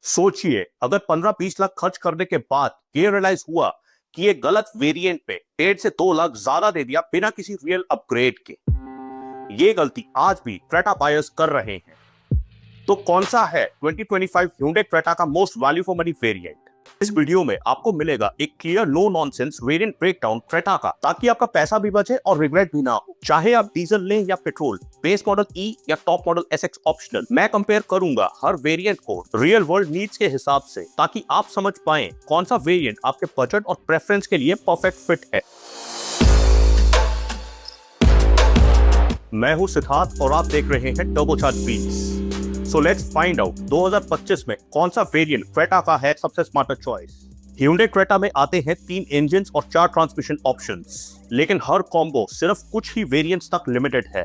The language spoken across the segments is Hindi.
सोचिए, अगर 15-20 लाख खर्च करने के बाद ये रियलाइज हुआ कि ये गलत वेरिएंट पे 1.5 से 2 लाख ज्यादा दे दिया बिना किसी रियल अपग्रेड के। ये गलती आज भी क्रेटा बायर्स कर रहे हैं। तो कौन सा है 2025 Hyundai क्रेटा का most value for money variant? इस वीडियो में आपको मिलेगा एक clear no nonsense variant breakdown Creta का, ताकि आपका पैसा भी बचे और रिग्रेट भी ना हो। चाहे आप डीजल लें या पेट्रोल, बेस मॉडल ई या टॉप मॉडल एसएक्स ऑप्शनल, मैं कंपेयर करूंगा हर वेरिएंट को रियल वर्ल्ड नीड्स के हिसाब से, ताकि आप समझ पाएं कौन सा वेरिएंट आपके बजट और प्रेफरेंस के लिए परफेक्ट फिट है। मैं हूं सिद्धार्थ और आप देख रहे हैं turbocharge beats. So let's find out 2025 में कौन सा वेरिएंट क्रेटा का है सबसे स्मार्टर चॉइस। Hyundai क्रेटा में आते हैं 3 इंजन और 4 ट्रांसमिशन ऑप्शंस, लेकिन हर कॉम्बो सिर्फ कुछ ही वेरिएंट्स तक लिमिटेड है।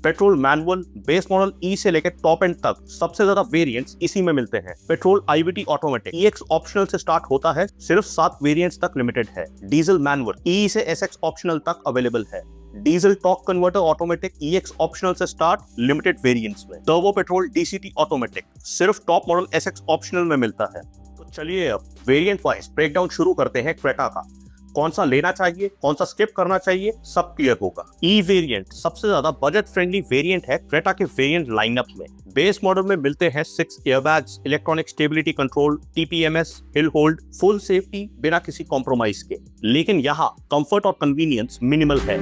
पेट्रोल मैनुअल, बेस मॉडल ई से लेकर टॉप एंड तक सबसे ज्यादा वेरिएंट्स इसी में मिलते हैं। Petrol IVT automatic EX optional से स्टार्ट होता है, सिर्फ 7 वेरिएंट्स तक लिमिटेड है। डीजल मैनुअल E से SX ऑप्शनल तक अवेलेबल है। Diesel torque converter automatic EX optional से स्टार्ट, लिमिटेड वेरिएंट्स में। टर्बो पेट्रोल DCT ऑटोमेटिक सिर्फ टॉप मॉडल SX ऑप्शनल में मिलता है। तो चलिए अब वेरिएंट वाइज ब्रेकडाउन शुरू करते हैं क्रेटा का। कौन सा लेना चाहिए, कौन सा स्किप करना चाहिए, सब क्लियर होगा। ई वेरिएंट सबसे ज्यादा बजट फ्रेंडली वेरिएंट है क्रेटा के वेरिएंट लाइनअप में। बेस मॉडल में मिलते हैं 6 airbags, electronic stability control, TPMS, hill hold, full safety बिना किसी कॉम्प्रोमाइज के। लेकिन यहाँ कंफर्ट और कन्वीनियंस मिनिमल है।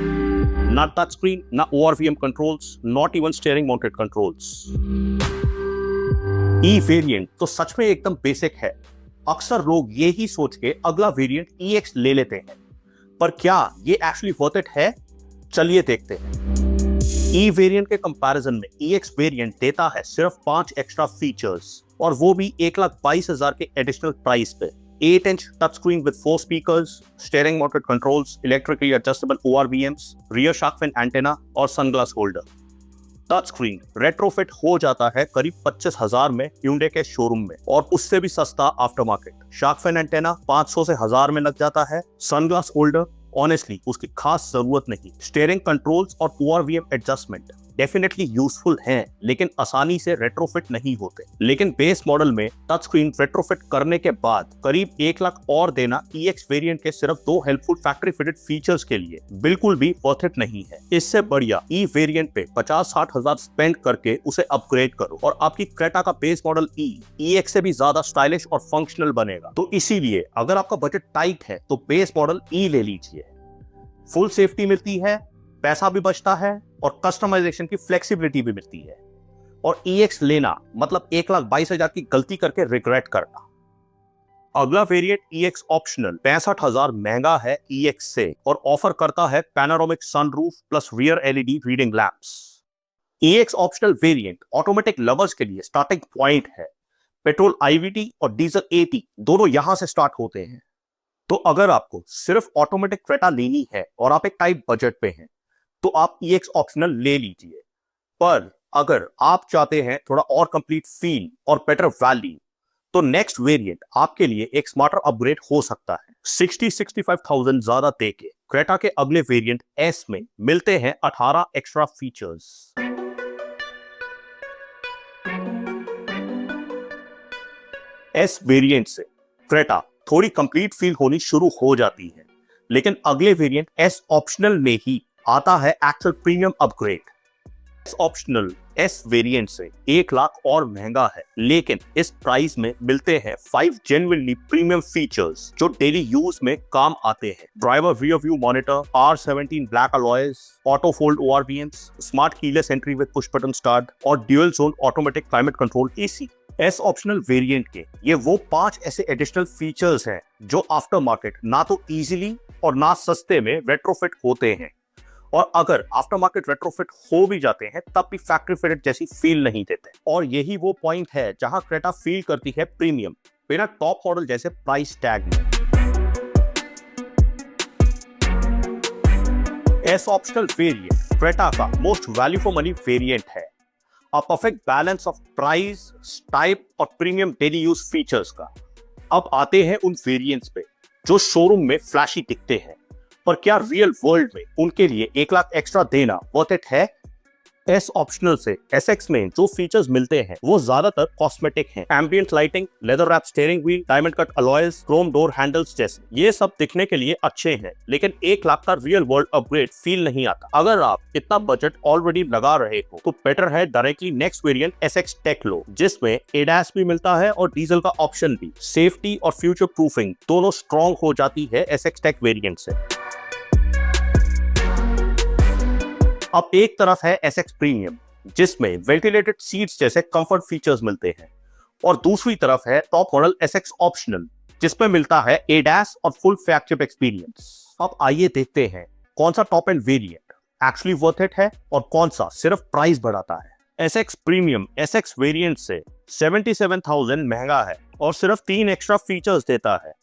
ना टच स्क्रीन, ना ORVM controls, not even steering mounted controls. E variant तो सच में एकदम बेसिक है। अक्सर लोग ये ही सोच के अगला वेरिएंट EX ले लेते हैं, पर क्या ये एक्चुअली वर्थ इट है? चलिए देखते हैं। ई वेरिएंट के कंपैरिजन में EX वेरिएंट देता है सिर्फ 5 एक्स्ट्रा फीचर्स, और वो भी 1,22,000 के additional price pay. 8 inch touch screen with 4 speakers, steering mounted controls, electrically adjustable ORVMs, rear shark fin antenna और sunglass holder. Touch screen retrofit हो जाता है करीब 25,000 में Hyundai के शोरूम में, और उससे भी सस्ता after market. Shark fin antenna 500 से 1000 में लग जाता है। सनग्लास होल्डर ऑनेस्टली उसकी खास जरूरत नहीं। स्टीयरिंग कंट्रोल्स और ORVM एडजस्टमेंट डेफिनेटली यूजफुल हैं, लेकिन आसानी से रेट्रोफिट नहीं होते। लेकिन बेस मॉडल में टच स्क्रीन रेट्रोफिट करने के बाद करीब 1 लाख और देना EX वेरिएंट के सिर्फ 2 हेल्पफुल फैक्ट्री फिटेड फीचर्स के लिए बिल्कुल भी वर्थ इट नहीं है। इससे बढ़िया ई वेरिएंट पे 50-60 हजार स्पेंड करके उसे अपग्रेड करो, और आपकी क्रेटा का बेस मॉडल EX से भी ज्यादा स्टाइलिश और फंक्शनल बनेगा। तो इसीलिए अगर आपका बजट टाइट है तो बेस मॉडल E ले लीजिए। फुल सेफ्टी मिलती है, पैसा भी बचता है, और कस्टमाइजेशन की फ्लेक्सिबिलिटी भी मिलती है। और EX लेना मतलब 1,22,000 की गलती करके रिग्रेट करना। अगला वेरिएंट EX ऑप्शनल 65,000 महंगा है EX से, और ऑफर करता है panoramic sunroof plus rear LED reading lamps. EX optional variant automatic lovers के लिए स्टार्टिंग पॉइंट है। पेट्रोल IVT और डीजल AT दोनों यहां से स्टार्ट होते हैं। तो अगर आपको सिर्फ ऑटोमेटिक क्रेटा लेनी है और आप एक टाइट बजट पे हैं, तो आप EX ऑप्शनल ले लीजिए। पर अगर आप चाहते हैं थोड़ा और कंप्लीट फील और बेटर वैल्यू, तो नेक्स्ट वेरिएंट आपके लिए एक स्मार्टर अपग्रेड हो सकता है। 60-65,000 ज्यादा देके क्रेटा के अगले वेरिएंट S में मिलते हैं 18 एक्स्ट्रा फीचर्स। S वेरिएंट से क्रेटा थोड़ी कंप्लीट फील होनी शुरू हो जाती है, लेकिन अगले वेरिएंट S ऑप्शनल में ही आता है actual premium upgrade. S optional S variant से 1 लाख और महंगा है, लेकिन इस प्राइस में मिलते हैं 5 जेन्युइनली प्रीमियम फीचर्स जो डेली यूज में काम आते हैं। Driver rear view monitor, R17 black alloys, auto fold ORVMs, smart keyless entry with push button start, और dual zone automatic climate control AC। S optional variant के ये वो 5 ऐसे एडिशनल फीचर्स हैं जो आफ्टर मार्केट ना तो इजीली और ना सस्ते में रेट्रोफिट होते हैं, और अगर आफ्टर मार्केट रेट्रोफिट हो भी जाते हैं तब भी फैक्ट्री फिटेड जैसी फील नहीं देते। और यही वो पॉइंट है जहां क्रेटा फील करती है प्रीमियम बिना टॉप मॉडल जैसे प्राइस टैग में। S ऑप्शनल वेरिएंट क्रेटा का most value for money variant है। A perfect balance of price, type और प्रीमियम डेली यूज फीचर्स का। अब आते हैं उन वेरिएंट्स पे जो शोरूम में फ्लैशी दिखते हैं, पर क्या रियल वर्ल्ड में उनके लिए 1 लाख एक्स्ट्रा देना वर्थ इट है? एस ऑप्शनल से SX में जो फीचर्स मिलते हैं वो ज्यादातर कॉस्मेटिक हैं। Ambient lighting, leather wrap steering wheel, diamond cut alloys, Chrome door handles जैसे ये सब दिखने के लिए अच्छे हैं, लेकिन 1 लाख का रियल वर्ल्ड अपग्रेड फील नहीं आता। अगर आप इतना बजट ऑलरेडी लगा रहे हो तो बेटर है directly next variant SX Tech लो, जिसमें ADAS भी मिलता है और डीजल का ऑप्शन भी। सेफ्टी और फ्यूचर प्रूफिंग दोनों स्ट्रॉन्ग हो जाती है SX टेक वेरिएंट से। अब एक तरफ है SX प्रीमियम, जिसमें वेंटिलेटेड सीट्स जैसे कंफर्ट फीचर्स मिलते हैं, और दूसरी तरफ है टॉप मॉडल SX ऑप्शनल, जिसमें मिलता है ADAS और फुल फ्लैगशिप एक्सपीरियंस। अब आइए देखते हैं कौन सा top end variant actually worth it है और कौन सा सिर्फ प्राइस बढ़ाता है। SX प्रीमियम SX वेरिएंट से 77,000 महंगा है और सिर्फ 3 एक्स्ट्रा फीचर्स देता है।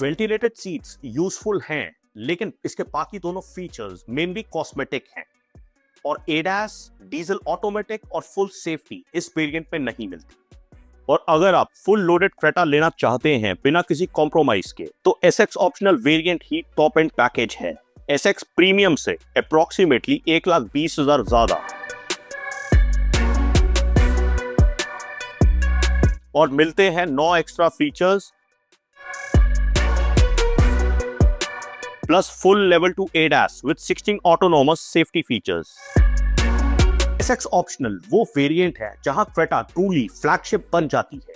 वेंटिलेटेड सीट्स यूजफुल हैं, लेकिन इसके बाकी दोनों फीचर्स मेनली कॉस्मेटिक हैं, और ADAS, डीजल ऑटोमेटिक और फुल सेफ्टी इस वेरिएंट में नहीं मिलती। और अगर आप फुल लोडेड क्रेटा लेना चाहते हैं बिना किसी कॉम्प्रोमाइज के, तो SX optional variant he top and package है। SX प्रीमियम से अप्रोक्सीमेटली 1,20,000 ज्यादा, और मिलते हैं 9 extra features plus full level 2 ADAS with 16 autonomous safety features. SX optional वो वेरिएंट है जहां क्रेटा ट्रूली फ्लैगशिप बन जाती है,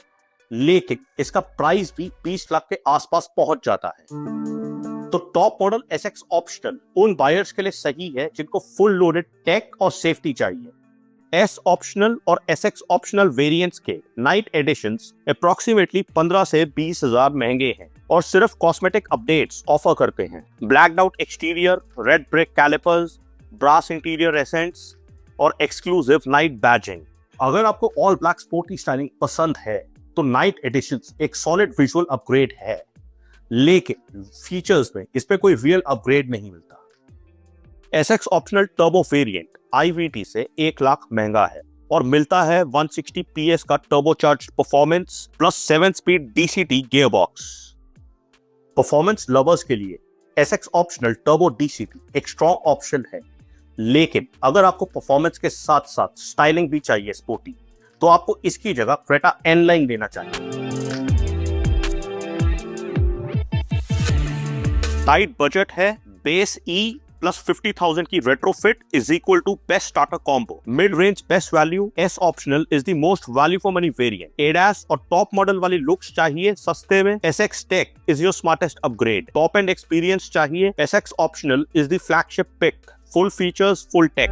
लेकिन इसका प्राइस भी 20 लाख के आसपास पहुंच जाता है। तो टॉप मॉडल SX ऑप्शनल उन बायर्स के लिए सही है जिनको फुल लोडेड टेक और सेफ्टी चाहिए। S ऑप्शनल और SX ऑप्शनल वेरिएंट्स के नाइट एडिशंस अप्रोक्सीमेटली 15 से 20,000 महंगे हैं और सिर्फ कॉस्मेटिक अपडेट्स ऑफर करते हैं। Blacked out exterior, red brake calipers, brass interior accents और एक्सक्लूसिव नाइट बैजिंग। अगर आपको ऑल ब्लैक स्पोर्टी स्टाइलिंग पसंद है तो नाइट एडिशंस एक सॉलिड विजुअल अपग्रेड है, लेकिन फीचर्स में इस पे कोई रियल अपग्रेड नहीं मिलता। SX optional turbo variant IVT से 1 लाख महंगा है और मिलता है 160 PS का turbocharged performance plus 7 speed DCT gearbox. Performance lovers के लिए SX ऑप्शनल टर्बो DCT एक स्ट्रॉन्ग ऑप्शन है, लेकिन अगर आपको परफॉर्मेंस के साथ साथ स्टाइलिंग भी चाहिए स्पोर्टी, तो आपको इसकी जगह क्रेटा N-Line लेना चाहिए। टाइट बजट है, बेस E प्लस 50,000 की retrofit is equal to best starter combo. Mid range best value S optional is the most value for money variant. ADAS और टॉप मॉडल वाली लुक्स चाहिए सस्ते में, SX tech is your smartest upgrade. Top end experience चाहिए, SX optional is the flagship pick. Full features, full tech.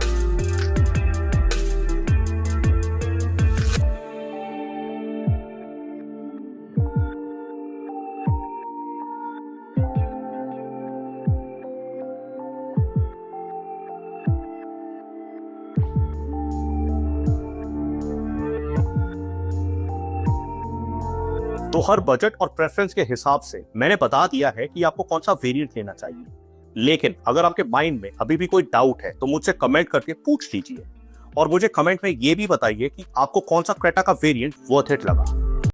तो हर बजट और प्रेफरेंस के हिसाब से मैंने बता दिया है कि आपको कौन सा वेरिएंट लेना चाहिए, लेकिन अगर आपके माइंड में अभी भी कोई डाउट है तो मुझसे कमेंट करके पूछ लीजिए, और मुझे कमेंट में ये भी बताइए कि आपको कौन सा क्रेटा का वेरिएंट वर्थ इट लगा।